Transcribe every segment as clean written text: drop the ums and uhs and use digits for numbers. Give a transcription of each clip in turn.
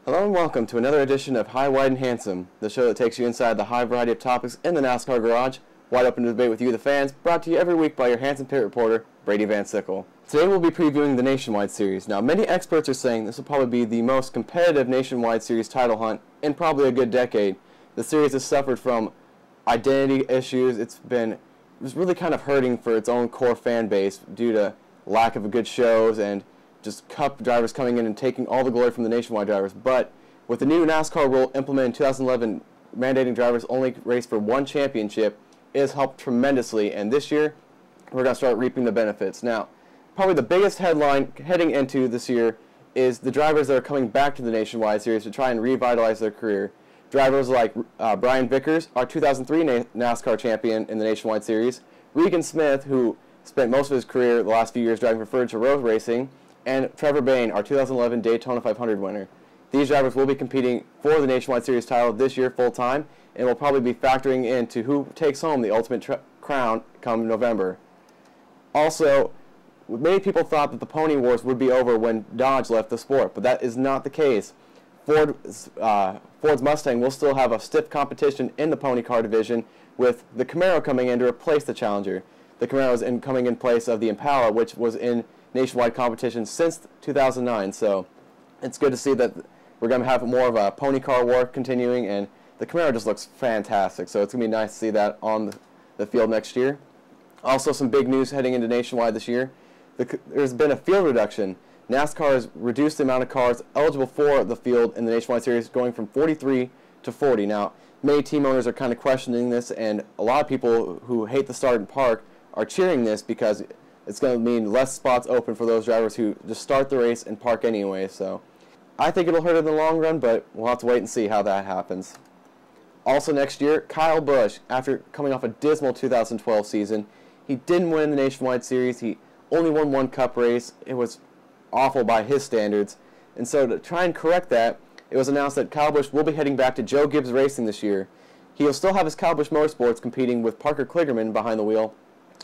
Hello and welcome to another edition of High, Wide, and Handsome, the show that takes you inside the high variety of topics in the NASCAR garage, wide open to debate with you, the fans, brought to you every week by your handsome pit reporter, Brady Van Sickle. Today we'll be previewing the Nationwide Series. Now, many experts are saying this will probably be the most competitive Nationwide Series title hunt in probably a good decade. The series has suffered from identity issues. It's really kind of hurting for its own core fan base due to lack of good shows and just Cup drivers coming in and taking all the glory from the Nationwide drivers. But with the new NASCAR rule implemented in 2011, mandating drivers only race for one championship, it has helped tremendously. And this year, we're going to start reaping the benefits. Now, probably the biggest headline heading into this year is the drivers that are coming back to the Nationwide Series to try and revitalize their career. Drivers like Brian Vickers, our 2003 NASCAR champion in the Nationwide Series, Regan Smith, who spent most of his career the last few years driving for Furniture Road Racing, and Trevor Bayne, our 2011 Daytona 500 winner. These drivers will be competing for the Nationwide Series title this year full-time, and will probably be factoring into who takes home the ultimate crown come November. Also, many people thought that the Pony Wars would be over when Dodge left the sport, but that is not the case. Ford's Mustang will still have a stiff competition in the pony car division, with the Camaro coming in to replace the Challenger. The Camaro is coming in place of the Impala, which was in nationwide competition since 2009, so it's good to see that we're going to have more of a pony car war continuing, and the Camaro just looks fantastic, so it's going to be nice to see that on the field next year. Also, some big news heading into Nationwide this year. There's been a field reduction. NASCAR has reduced the amount of cars eligible for the field in the Nationwide Series, going from 43 to 40. Now, many team owners are kind of questioning this, and a lot of people who hate the start and park are cheering this because it's going to mean less spots open for those drivers who just start the race and park anyway. So I think it'll hurt in the long run, but we'll have to wait and see how that happens. Also next year, Kyle Busch, after coming off a dismal 2012 season, he didn't win the Nationwide Series. He only won one Cup race. It was awful by his standards. And so to try and correct that, it was announced that Kyle Busch will be heading back to Joe Gibbs Racing this year. He'll still have his Kyle Busch Motorsports competing with Parker Kligerman behind the wheel,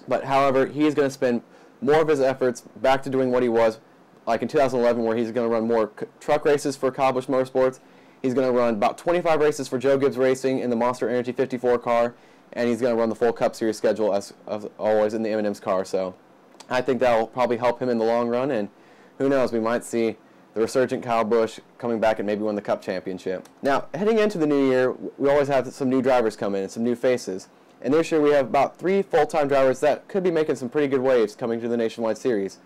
but however, he is going to spend more of his efforts back to doing what he was like in 2011, where he's going to run more truck races for Kyle Busch Motorsports. He's going to run about 25 races for Joe Gibbs Racing in the Monster Energy 54 car, and he's going to run the full Cup Series schedule as always in the M&M's car. So I think that will probably help him in the long run, and who knows, we might see the resurgent Kyle Busch coming back and maybe win the Cup Championship. Now, heading into the new year, we always have some new drivers come in and some new faces. And this year we have about 3 full-time drivers that could be making some pretty good waves coming to the Nationwide Series.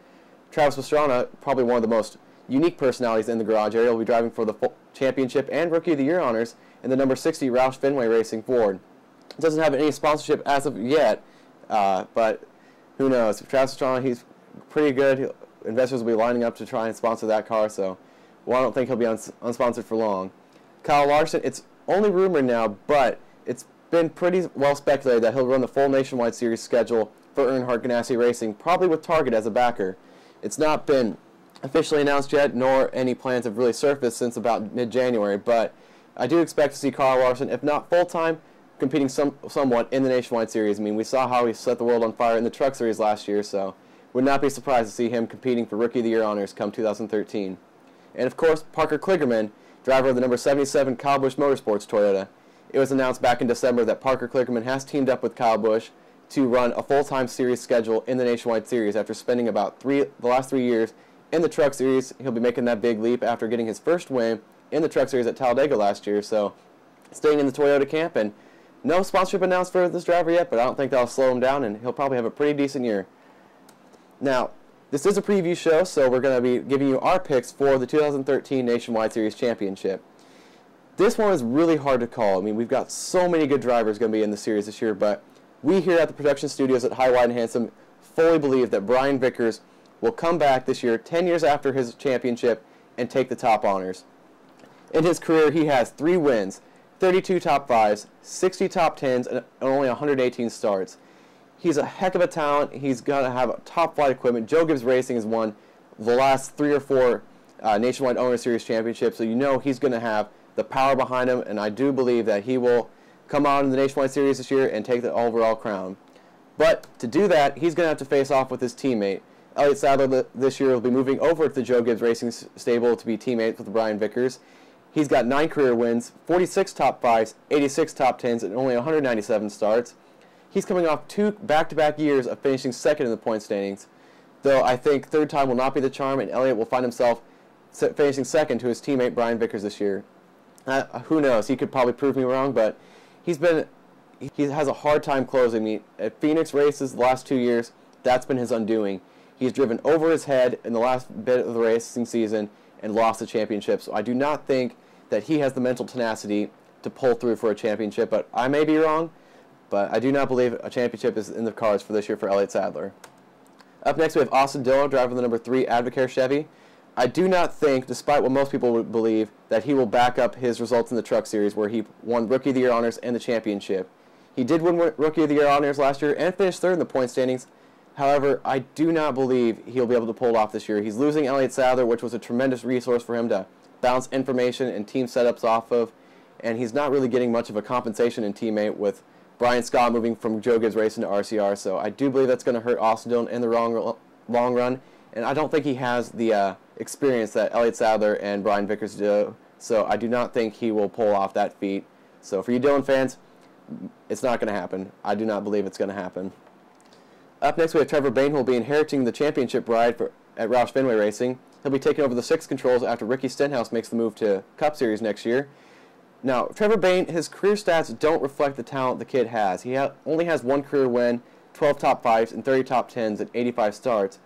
Travis Pastrana, probably one of the most unique personalities in the garage area, will be driving for the championship and Rookie of the Year honors in the number 60 Roush Fenway Racing Ford. It doesn't have any sponsorship as of yet, but who knows. Travis Pastrana, he's pretty good. Investors will be lining up to try and sponsor that car, so I don't think he'll be unsponsored for long. Kyle Larson, it's only rumored now, but it's been pretty well speculated that he'll run the full Nationwide Series schedule for Earnhardt Ganassi Racing, probably with Target as a backer. It's not been officially announced yet, nor any plans have really surfaced since about mid-January, but I do expect to see Kyle Larson, if not full-time, competing somewhat in the Nationwide Series. I mean, we saw how he set the world on fire in the Truck Series last year, so would not be surprised to see him competing for Rookie of the Year honors come 2013. And of course, Parker Kligerman, driver of the number 77 Kyle Busch Motorsports Toyota. It was announced back in December that Parker Kligerman has teamed up with Kyle Busch to run a full-time series schedule in the Nationwide Series after spending about the last 3 years in the Truck Series. He'll be making that big leap after getting his first win in the Truck Series at Talladega last year. So staying in the Toyota camp, and no sponsorship announced for this driver yet, but I don't think that'll slow him down, and he'll probably have a pretty decent year. Now, this is a preview show, so we're going to be giving you our picks for the 2013 Nationwide Series Championship. This one is really hard to call. I mean, we've got so many good drivers going to be in the series this year, but we here at the production studios at High, Wide, and Handsome fully believe that Brian Vickers will come back this year, 10 years after his championship, and take the top honors. In his career, he has 3 wins, 32 top 5s, 60 top 10s, and only 118 starts. He's a heck of a talent. He's going to have top flight equipment. Joe Gibbs Racing has won the last 3 or 4 Nationwide Owner Series championships, so you know he's going to have the power behind him, and I do believe that he will come out in the Nationwide Series this year and take the overall crown. But to do that, he's going to have to face off with his teammate. Elliott Sadler this year will be moving over to the Joe Gibbs Racing stable to be teammates with Brian Vickers. He's got 9 career wins, 46 top 5s, 86 top 10s, and only 197 starts. He's coming off 2 back-to-back years of finishing second in the point standings, though I think third time will not be the charm, and Elliott will find himself finishing second to his teammate Brian Vickers this year. Who knows? He could probably prove me wrong, but he has a hard time closing. At Phoenix races the last 2 years, that's been his undoing. He's driven over his head in the last bit of the racing season and lost the championship. So I do not think that he has the mental tenacity to pull through for a championship, but I may be wrong. But I do not believe a championship is in the cards for this year for Elliott Sadler. Up next, we have Austin Dillon driving the number 3 Advocare Chevy. I do not think, despite what most people would believe, that he will back up his results in the Truck Series, where he won Rookie of the Year honors and the championship. He did win Rookie of the Year honors last year and finished third in the point standings. However, I do not believe he'll be able to pull it off this year. He's losing Elliott Sadler, which was a tremendous resource for him to bounce information and team setups off of, and he's not really getting much of a compensation in teammate with Brian Scott moving from Joe Gibbs Racing to RCR. So I do believe that's going to hurt Austin Dillon in the long run, and I don't think he has the experience that Elliott Sadler and Brian Vickers do. So I do not think he will pull off that feat. So for you Dillon fans, it's not going to happen. I do not believe it's going to happen. Up next, we have Trevor Bayne, who will be inheriting the championship ride at Roush Fenway Racing. He'll be taking over the 6 controls after Ricky Stenhouse makes the move to Cup Series next year. Now, Trevor Bayne, his career stats don't reflect the talent the kid has. He only has 1 career win, 12 top 5s, and 30 top 10s, and 85 starts.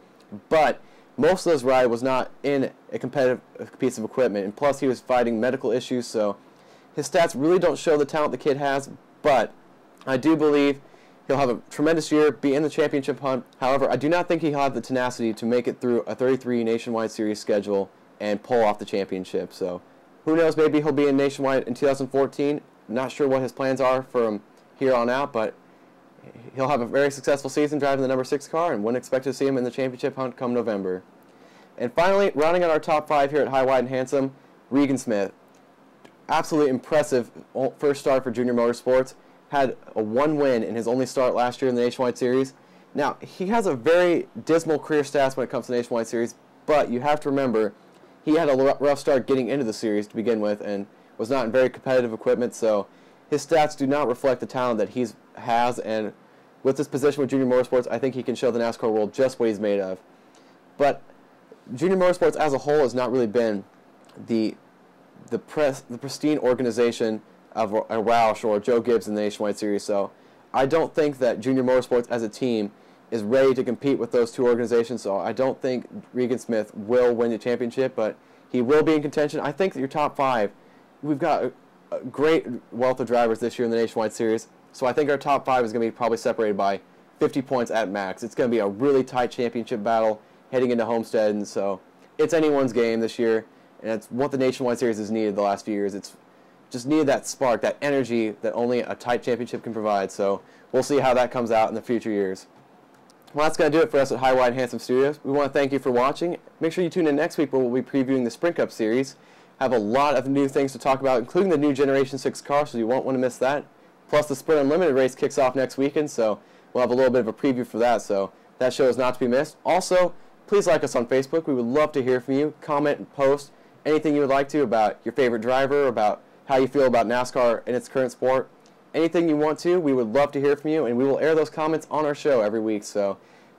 But most of those rides was not in a competitive piece of equipment, and plus he was fighting medical issues, so his stats really don't show the talent the kid has. But I do believe he'll have a tremendous year, be in the championship hunt. However, I do not think he'll have the tenacity to make it through a 33 Nationwide Series schedule and pull off the championship. So who knows, maybe he'll be in Nationwide in 2014. Not sure what his plans are from here on out, but he'll have a very successful season driving the number 6 car, and wouldn't expect to see him in the championship hunt come November. And finally, rounding out our top 5 here at High, Wide, and Handsome, Regan Smith. Absolutely impressive first start for Junior Motorsports. Had a 1 win in his only start last year in the Nationwide Series. Now, he has a very dismal career stats when it comes to the Nationwide Series, but you have to remember, he had a rough start getting into the series to begin with and was not in very competitive equipment, so his stats do not reflect the talent that he has, and with this position with Junior Motorsports, I think he can show the NASCAR world just what he's made of. But Junior Motorsports as a whole has not really been the pristine organization of a Roush or Joe Gibbs in the Nationwide Series, so I don't think that Junior Motorsports as a team is ready to compete with those 2 organizations, so I don't think Regan Smith will win the championship, but he will be in contention. I think that your top 5, we've got a great wealth of drivers this year in the Nationwide Series, so I think our top 5 is going to be probably separated by 50 points at max. It's going to be a really tight championship battle heading into Homestead, and so it's anyone's game this year, and it's what the Nationwide Series has needed the last few years. It's just needed that spark, that energy that only a tight championship can provide, so we'll see how that comes out in the future years. Well, that's going to do it for us at High, Wide, and Handsome Studios. We want to thank you for watching. Make sure you tune in next week where we'll be previewing the Sprint Cup Series. Have a lot of new things to talk about, including the new Generation 6 car, so you won't want to miss that. Plus, the Sprint Unlimited race kicks off next weekend, so we'll have a little bit of a preview for that, so that show is not to be missed. Also, please like us on Facebook. We would love to hear from you. Comment and post anything you would like to about your favorite driver, about how you feel about NASCAR in its current sport. Anything you want to, we would love to hear from you, and we will air those comments on our show every week, so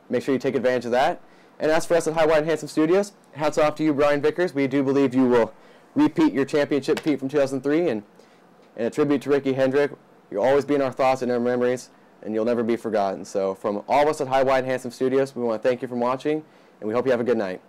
make sure you take advantage of that. And as for us at High, Wide, and Handsome Studios, hats off to you, Brian Vickers. We do believe you will repeat your championship feat from 2003, and a tribute to Ricky Hendrick. You'll always be in our thoughts and our memories, and you'll never be forgotten. So from all of us at High, Wide, and Handsome Studios, we want to thank you for watching, and we hope you have a good night.